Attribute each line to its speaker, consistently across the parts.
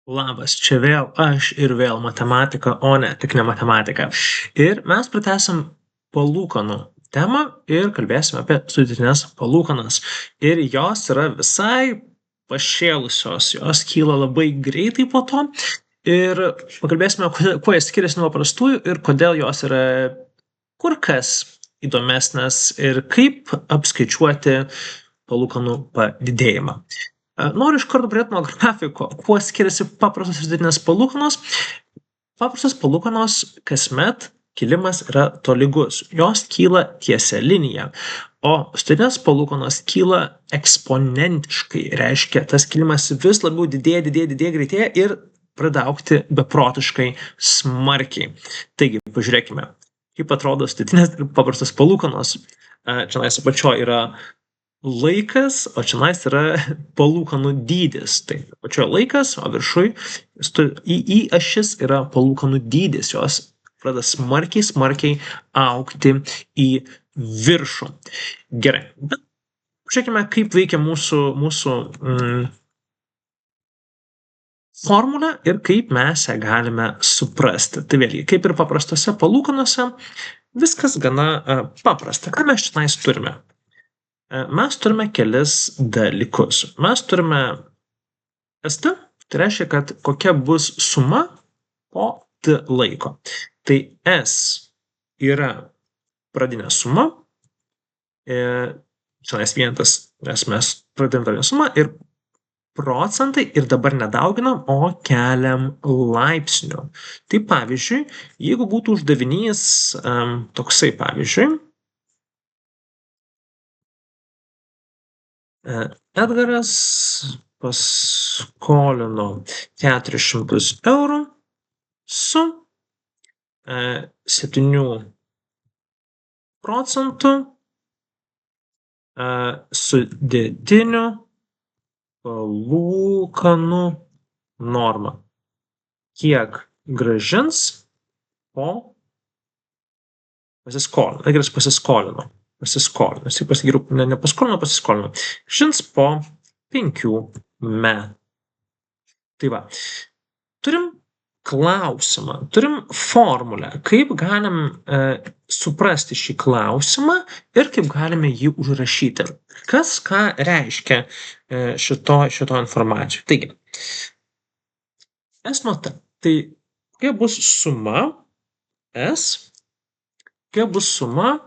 Speaker 1: Labas, čia vėl aš ir vėl matematika, o ne tik ne matematika. Ir mes pratęsim palūkanų temą ir kalbėsime apie sudėtines palūkanas. Ir jos yra visai pašėlusios, jos kyla labai greitai po to. Ir pakalbėsime, kuo jie skiriasi nuo paprastųjų ir kodėl jos yra kur kas įdomesnės ir kaip apskaičiuoti palūkanų padidėjimą. Noriu iš karto pradėti nuo grafiko. Kuo skiriasi paprastos ir sudėtinės palūkanos? Paprastos palūkanos kasmet kilimas yra tolygus. Jos kyla tiesia linija. O sudėtinės palūkanos kyla eksponentiškai. Reiškia, tas kilimas vis labiau didėja, greitėja ir pradeda augti beprotiškai smarkiai. Taigi, pažiūrėkime, kaip atrodo sudėtinės ir paprastos palūkanos. Čia apačioje yra laikas, o čionais yra palūkanų dydis. Tai apačioje laikas, o viršuj į ašis yra palūkanų dydis. Jos pradeda smarkiai augti į viršų. Gerai, bet žiūrėkime, kaip veikia mūsų formulę ir kaip mes ją galime suprasti. Tai vėlgi, kaip ir paprastose palūkanose, viskas gana paprasta. Ką mes čionais turime? Mes turime kelis dalykus. Mes turime ST, tai reiškia, kad kokia bus suma po T laiko. Tai S yra pradinė suma, čia vienetas, nes mes pradėjom pradinę sumą ir procentai ir dabar nedauginam, o keliam laipsnių. Tai pavyzdžiui, jeigu būtų uždavinys toksai pavyzdžiui, Edgaras paskolino 400 eurų su 7 procentų sudėtinių palūkanų norma. Kiek grąžins po pasiskolino? Edgaras pasiskolino. Jis pasiskolino. Grąžins po 5 metų. Tai va, turim klausimą, turim formulę, kaip galim suprasti šį klausimą ir kaip galime jį užrašyti. Kas ką reiškia šito informacijų. Taigi, S nuo T. Tai kokia bus suma S, kokia bus suma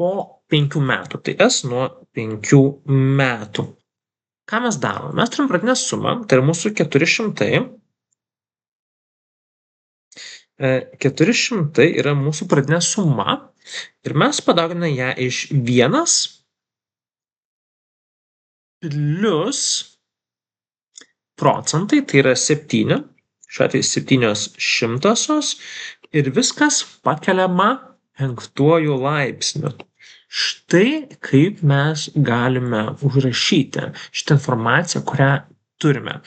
Speaker 1: po 5 metų. Tai S nuo 5 metų. Ką mes darome? Mes turim pradinę sumą, tai yra mūsų 400. 400 yra mūsų pradinė suma ir mes padauginame ją iš 1 plus procentai, tai yra 7, šiuo atveju 7/100 ir viskas pakeliama 5 laipsniu. Štai kaip mes galime užrašyti šitą informaciją, kurią turime.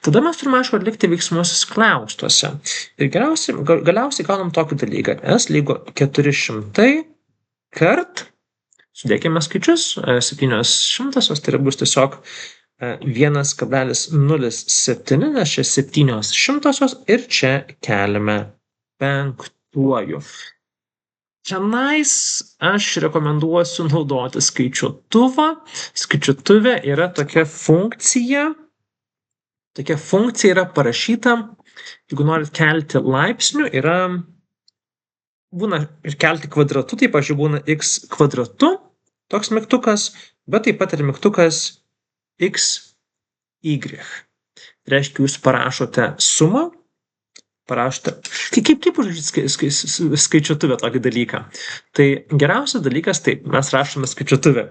Speaker 1: Tada mes turime, aišku, atlikti veiksmus skliaustuose. Ir galiausiai gaunam tokį dalyką. S lygu 400 kart, sudėkime skaičius, 7/100, tai bus tiesiog 1,07, nes čia 7/100 ir čia keliame 5. Čianais aš rekomenduosiu naudoti skaičiuotuvą. Skaičiuotuvė yra tokia funkcija yra parašyta, jeigu norit kelti laipsnių, būna ir kelti kvadratu, tai pavyzdžiui būna x kvadratu, toks mygtukas, bet taip pat ir mygtukas xy. Reiškia, jūs parašote sumą, kaip užrašyti skaičiuotuvę tokį dalyką. Tai geriausias dalykas, taip, mes rašome skaičiuotuvę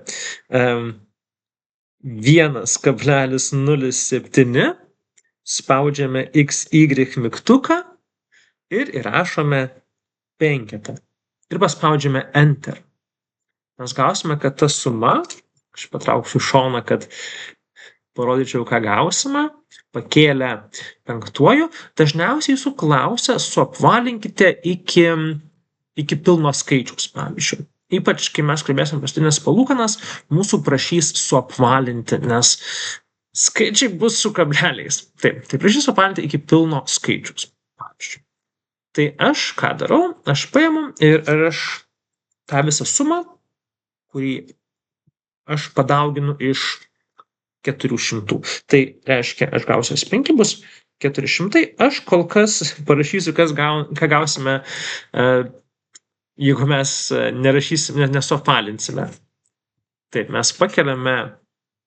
Speaker 1: 1,07, spaudžiame xy mygtuką ir įrašome 5 ir paspaudžiame enter. Mes gausime, kad ta suma, aš patrauksiu šoną, kad parodyčiau, ką gausime, pakėlę 5, dažniausiai jūsų klausia, suapvalinkite iki pilno skaičiaus, pavyzdžiui. Ypač, kai mes kalbėsim apie sudėtines palūkanas, mūsų prašys suapvalinti, nes skaičiai bus su kableliais. Taip, tai prašysiu suapvalinti iki pilno skaičiaus. Pavyzdžiui. Tai aš ką darau? Aš paimu ir aš tą visą sumą, kurį aš padauginu iš 400. Tai reiškia, aš gausiu 5 bus 400. Aš kol kas parašysiu, ką gausime, jeigu mes nerašysime, nesuapvalinsime. Taip, mes pakeliame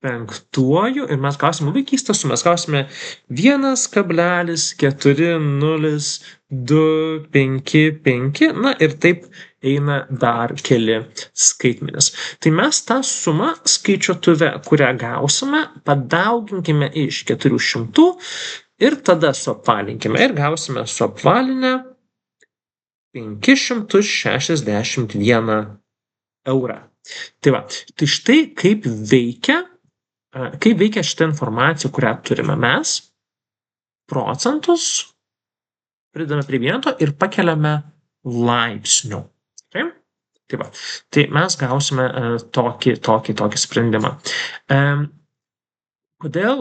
Speaker 1: 5 ir mes gausime labai keistą sumą. Mes gausime 1,4025. Na ir taip eina dar keli skaitmenys. Tai mes tą sumą skaičiuotuve, kurią gausime, padauginkime iš 400 ir tada suapvalinkime. Ir gausime suapvalinę 561 eurą. Tai va, tai štai kaip veikia šitą informaciją, kurią turime mes. Procentus pridame prie vieneto ir pakeliame laipsnių. Tai va, tai mes gausime tokį sprendimą. Kodėl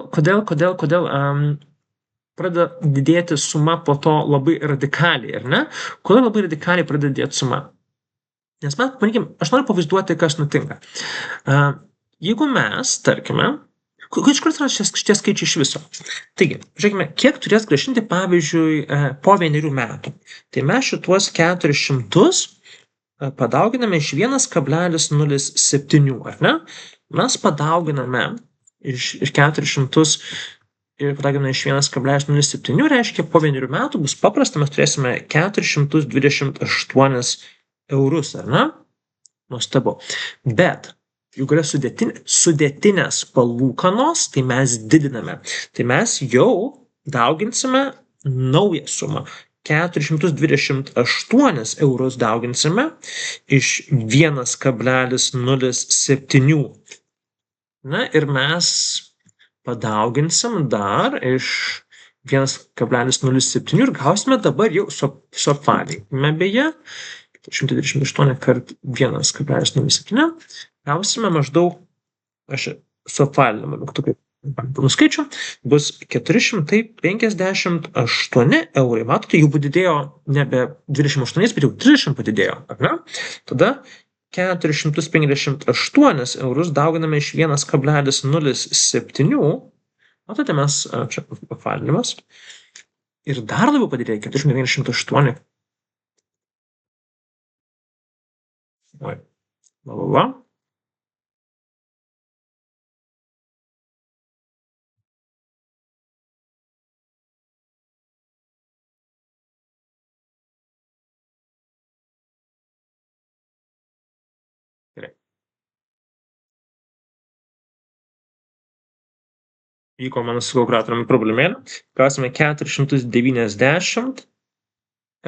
Speaker 1: pradeda didėti suma po to labai radikaliai, ar ne? Kodėl labai radikaliai pradeda didėti suma? Nes mes, pamanykim, aš noriu pavaizduoti, kas nutinka. Jeigu mes, tarkime, iš kur yra šitie skaičiai iš viso? Taigi, žiūrėkime, kiek turės grąžinti, pavyzdžiui, po 1 metų. Tai mes šituos 400 padauginame iš 1,07, ar ne? Mes padauginame iš 400 ir padauginame iš 1,07, reiškia, po 1 metų bus paprasta, mes turėsime 428 eurus, ar ne? Nuostabu. Bet juk yra sudėtinės palūkanos, tai mes didiname. Tai mes jau dauginsime naują sumą. 428 eurus dauginsime iš 1,07. Na ir mes padauginsim dar iš 1,07 ir gausime dabar jau suapvalinkime beje. 128 kart 1,07. Gausime maždaug, aš suapvalinimą mygtukai nuskaičiu, bus 458 eurai. Matote, jau padidėjo nebe 28, bet jau 30 padidėjo, ar ne? Tada 458 eurus dauginame iš 1,07. Matote, mes čia apvalinimas. Ir dar labiau padidėjo 498. Oi, la. Gerai. Vyko mano su kalkulatoriumi problemėlė. Gausime 490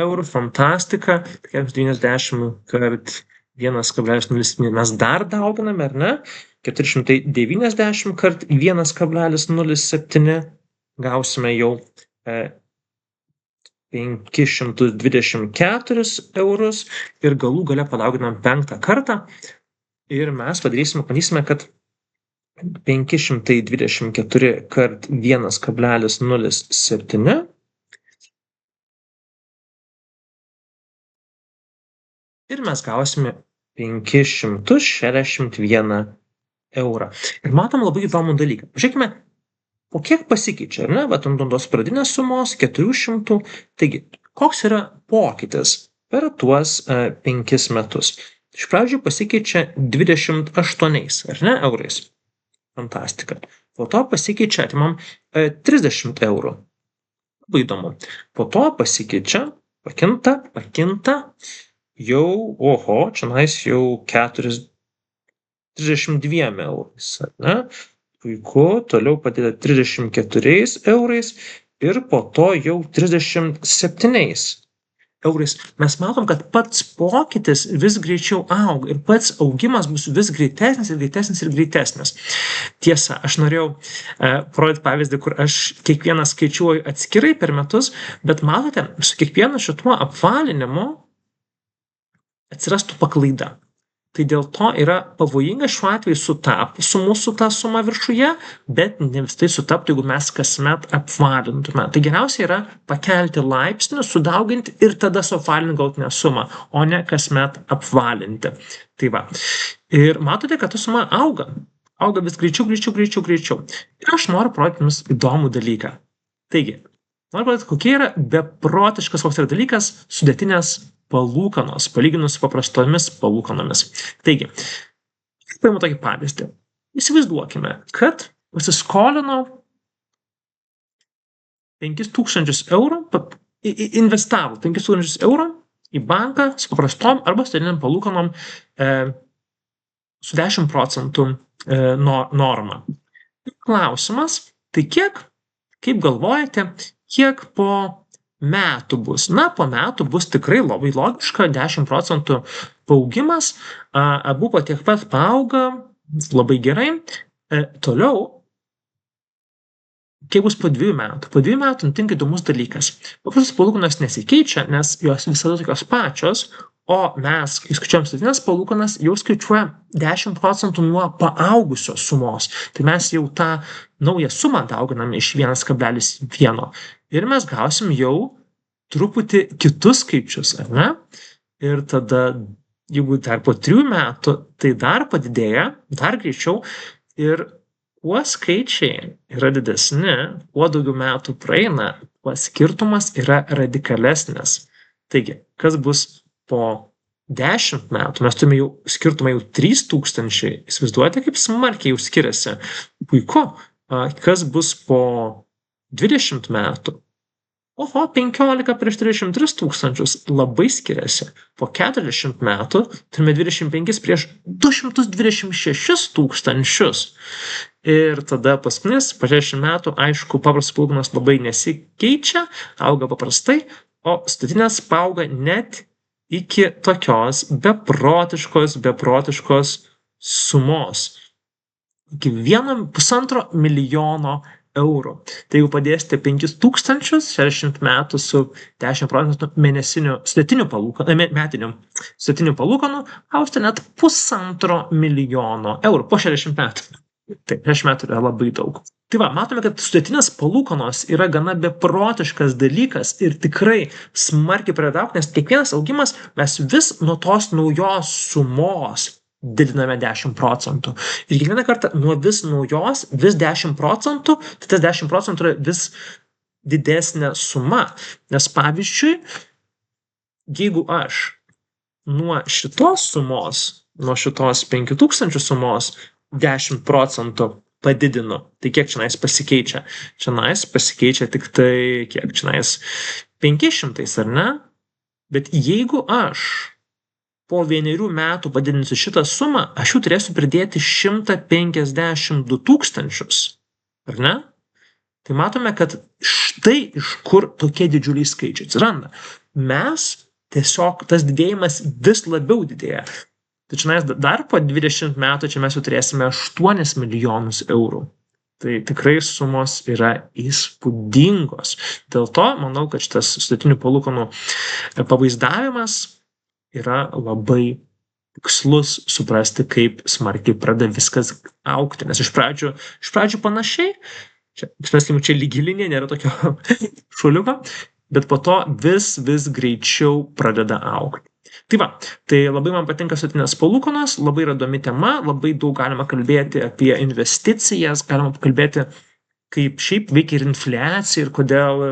Speaker 1: eurų. Fantastika. 490 kart 1,07 mes dar dauginame, ar ne? 490 kart 1,07 gausime jau 524 eurus ir galų gale padauginam 5 kartą ir mes padarysime, kad 524 kart 1,07 ir mes gausime 561 eurą. Ir matom labai įdomų dalyką. Žiūrėkime, po kiek pasikeičia, ar ne? Vat ant tos pradinės sumos 400. Taigi, koks yra pokytis per tuos 5 metus? Iš pradžių pasikeičia 28, ar ne, eurais. Fantastika. Po to pasikeičia, atimam 30 eurų. Labai įdomu. Po to pasikeičia, pakinta, jau, čionais jau 32 eurais, ar ne? Puiku, toliau padeda 34 eurais ir po to jau 37 eurais. Mes matom, kad pats pokytis vis greičiau auga ir pats augimas bus vis greitesnis. Tiesa, aš norėjau parodyti pavyzdį, kur aš kiekvieną skaičiuoju atskirai per metus, bet matote, su kiekvienu šituo apvalinimu atsirastų paklaida. Tai dėl to yra pavojinga šiuo atveju sutapti su mūsų ta suma viršuje, bet ne visai sutaptų, jeigu mes kasmet apvalintume. Tai geriausia yra pakelti laipsnius, sudauginti ir tada suapvalinti galutinę sumą, o ne kasmet apvalinti. Tai va. Ir matote, kad ta suma auga. Auga vis greičiau. Ir aš noriu parodyti jums įdomų dalyką. Taigi, noriu parodyti, kokia yra beprotiškas koks yra dalykas sudėtinės palūkanos, palyginus su paprastomis palūkanomis. Taigi, paėmų tokį pavyzdį. Įsivaizduokime, kad pasiskolino 5000 eurų, investavo 5000 eurų į banką su paprastom arba sudėtinėm palūkanom su 10% norma. Klausimas, tai kaip galvojate, kiek po metų bus? Na, po metų bus tikrai labai logiška, 10% paaugimas, abu po tiek pat paauga, labai gerai. Toliau, kiek bus po 2 metų? Po 2 metų nutinka įdomus dalykas. Paprastos palūkanos nesikeičia, nes jos visada tokios pačios, o mes, kai skaičiuojam sudėtinės palūkanas, jau skaičiuojam 10% nuo paaugusios sumos. Tai mes jau tą naują sumą dauginame iš 1,1 ir mes gausim jau truputį kitus skaičius, ar ne? Ir tada, jeigu dar po 3 metų, tai dar padidėja, dar greičiau. Ir kuo skaičiai yra didesni, kuo daugiau metų praeina, kuo skirtumas yra radikalesnis. Taigi, kas bus po 10 metų? Mes turime jau skirtumą jau 3000. Įsivaizduojate, kaip smarkiai jau skiriasi. Puiku. Kas bus po 20 metų? Oho, 15 prieš 33 tūkstančius labai skiriasi. Po 40 metų turime 25 prieš 226 tūkstančius. Ir tada paskutinis, po 60 metų, aišku, paprastos palūkanos labai nesikeičia, auga paprastai, o sudėtinės paauga net iki tokios beprotiškos sumos. Iki 1,5 milijono eurų. Tai jeigu padėsite 5000 60 metų su 10% mėnesinių sudėtinių palūkanų, gausite net 1,5 milijono eurų po 60 metų. Taip, 60 metų yra labai daug. Tai va, matome, kad sudėtinės palūkanos yra gana beprotiškas dalykas ir tikrai smarkiai pradeda augti, nes kiekvienas augimas mes vis nuo tos naujos sumos didiname 10%. Ir kiekvieną kartą nuo vis naujos, vis 10%, tai tas 10% yra vis didesnė suma. Nes pavyzdžiui, jeigu aš nuo šitos sumos, nuo šitos 5000 sumos 10% padidinu, tai kiek čionais pasikeičia? Čionais pasikeičia tik tai, kiek čionais 500, ar ne? Bet jeigu aš po 1 metų padidinsiu šitą sumą, aš jau turėsiu pridėti 152 tūkstančius, ar ne? Tai matome, kad štai iš kur tokie didžiuliai skaičiai atsiranda. Mes tiesiog tas didėjimas vis labiau didėja. Tai čia dar po 20 metų čia mes jau turėsime 8 milijonus eurų. Tai tikrai sumos yra įspūdingos. Dėl to manau, kad šitas sudėtinių palūkanų pavaizdavimas yra labai tikslus suprasti, kaip smarkiai pradeda viskas augti. Nes iš pradžių panašiai, čia lygi linija, nėra tokio šuoliuko, bet po to vis greičiau pradeda augti. Tai va, tai labai man patinka sudėtinės palūkanos, labai yra įdomi tema, labai daug galima kalbėti apie investicijas, galima kalbėti, kaip šiaip veikia ir infliacija ir kodėl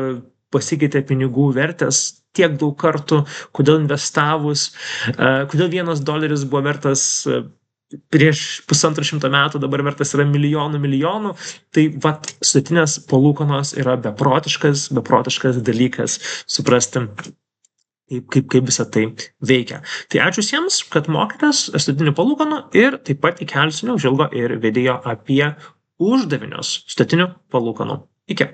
Speaker 1: pasikeitė pinigų vertės tiek daug kartų, kodėl investavus, kodėl $1 buvo vertas prieš 150 metų, dabar vertas yra milijonų. Tai va, sudėtinės palūkanos yra beprotiškas dalykas suprasti, kaip visą tai veikia. Tai ačiū visiems, kad mokėtės sudėtinių palūkanų ir taip pat įkelsiu neužilgo ir video apie uždavinius sudėtinių palūkanų. Iki.